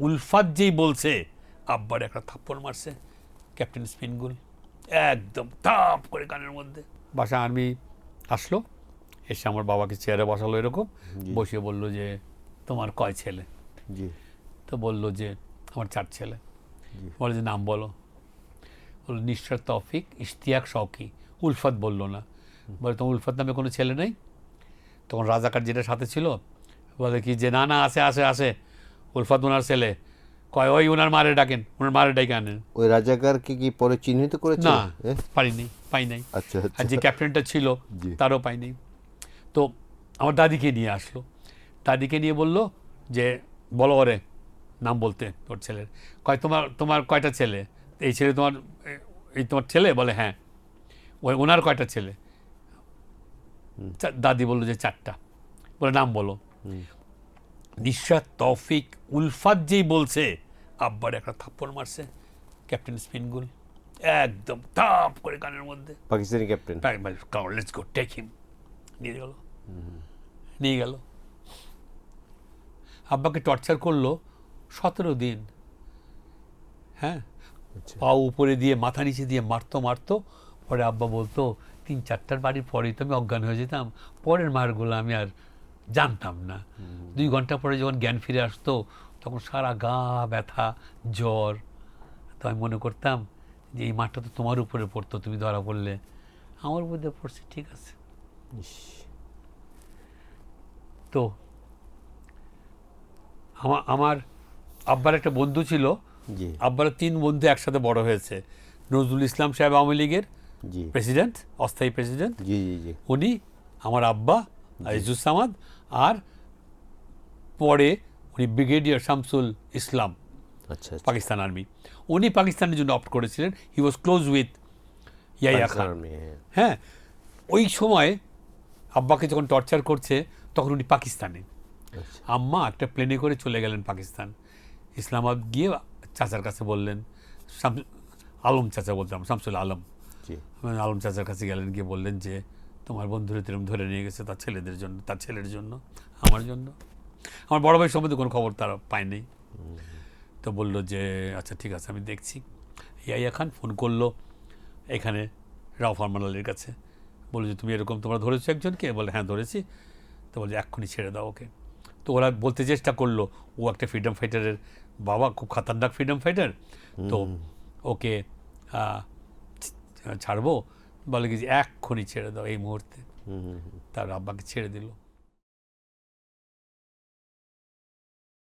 উলফাত যেই বলছে আব্বার একটা থাপ্পড় মারছে ক্যাপ্টেন স্পিনগুল, একদম তাপ করে কানের মধ্যে। বাসা আর্মি আসলো, এসে আমার বাবাকে চেয়ারে বসালো এরকম, বসিয়ে বলল যে তোমার কয় ছেলে? জি তো বলল যে আমার 4 ছেলে। বলে যে নাম বলো। বলল নিশাত তৌফিক, ইশতিয়াক, শওকি। উলফাত বলল না। বলে তোমার উলফাত নামে কোনো ছেলে নেই? তখন রাজাকার যেটা সাথে ছিল বলে কি যে না না আছে আছে আছে, উলফাত ওনার ছেলে। কয় ওই ওনার মারে ডাকেন, ওনার মারে ডাকে আনেন। ওই রাজাকারকে কি পরে চিহ্নিত করেছে? না পারিনি, পাই নাই। আচ্ছা আর আচ্ছা যে ক্যাপ্টেনটা ছিল জি তারও পাইনি। তো আমার দাদিকে নিয়ে আসলো, দাদিকে নিয়ে বলল যে বলো ওরে নাম বলতে তোর ছেলের। কয় তোমার তোমার কয়টা ছেলে? এই ছেলে তোমার, এই তোমার ছেলে? বলে হ্যাঁ। ওই ওনার কয়টা ছেলে? দাদি বললো যে 4টা। বলে নাম বলো। নিশাত তৌফিক উলফাত যেই বলছে আব্বার একটা থাপ্পড় মারছে ক্যাপ্টেন স্পিনগুল, একদম তাপ করে কানের মধ্যে। Pakistani captain. Let's go take him. নিয়ে গেল, নিয়ে গেল। আব্বাকে টর্চার করলো 17 দিন। হ্যাঁ, পা উপরে দিয়ে মাথা নিচে দিয়ে মারতো মারতো। পরে আব্বা বলতো 3-4টার বাড়ির পরেই তো আমি অজ্ঞান হয়ে যেতাম, পরের মারগুলো আমি আর জানতাম না। 2 ঘন্টা পরে যখন জ্ঞান ফিরে আসতো তখন সারা গা ব্যথা, জ্বর। তো আমি মনে করতাম যে এই মারটা তো তোমার উপরে পড়তো, তুমি ধরা পড়লে। আমার উপরে পড়ছে, ঠিক আছে। তো আমার আব্বার একটা বন্ধু ছিল, জি আব্বার 3 বন্ধু একসাথে বড় হয়েছে। নজরুল ইসলাম সাহেব আওয়ামী লীগের জি প্রেসিডেন্ট, অস্থায়ী প্রেসিডেন্ট, জি জি জি উনি, আমার আব্বা ইজুসামাদ, আর পরে উনি ব্রিগেডিয়ার শামসুল ইসলাম, আচ্ছা আচ্ছা পাকিস্তান আর্মি। উনি পাকিস্তানের জন্য অপ্ট করেছিলেন। He was close with Yahya Pakistan Khan. Army, হ্যাঁ। হ্যাঁ, ওই সময় আব্বাকে যখন টর্চার করছে তখন উনি পাকিস্তানে। আচ্ছা আম্মা একটা প্লেনে করে চলে গেলেন পাকিস্তান। ইসলামাবাদ গিয়ে চাচার কাছে বললেন, আলম চাচা বলতাম, শামসুল আলম, জি আলম চাচার কাছে গেলেন, গিয়ে বললেন যে তোমার বন্ধুরা এরকম ধরে নিয়ে গেছে তার ছেলেদের জন্য, তার ছেলের জন্য, আমার জন্য। আমার বড় ভাই সম্বন্ধে কোনো খবর তারা পায়নি। তো বললো যে আচ্ছা ঠিক আছে আমি দেখছি। ইয়াইয়া খান ফোন করলো এখানে রাও ফরমান আলীর কাছে, বললো যে তুমি এরকম তোমরা ধরেছো একজনকে? বলে হ্যাঁ ধরেছি। তো বলছে এক্ষুনি ছেড়ে দাও ওকে। তো ওরা বলতে চেষ্টা করলো ও একটা ফ্রিডম ফাইটারের বাবা, খুব খাতারনাক ফ্রিডম ফাইটার, তো ওকে ছাড়বো। বলে কি যে এক্ষুনি ছেড়ে দাও এই মুহূর্তে। তার আব্বাকে ছেড়ে দিল।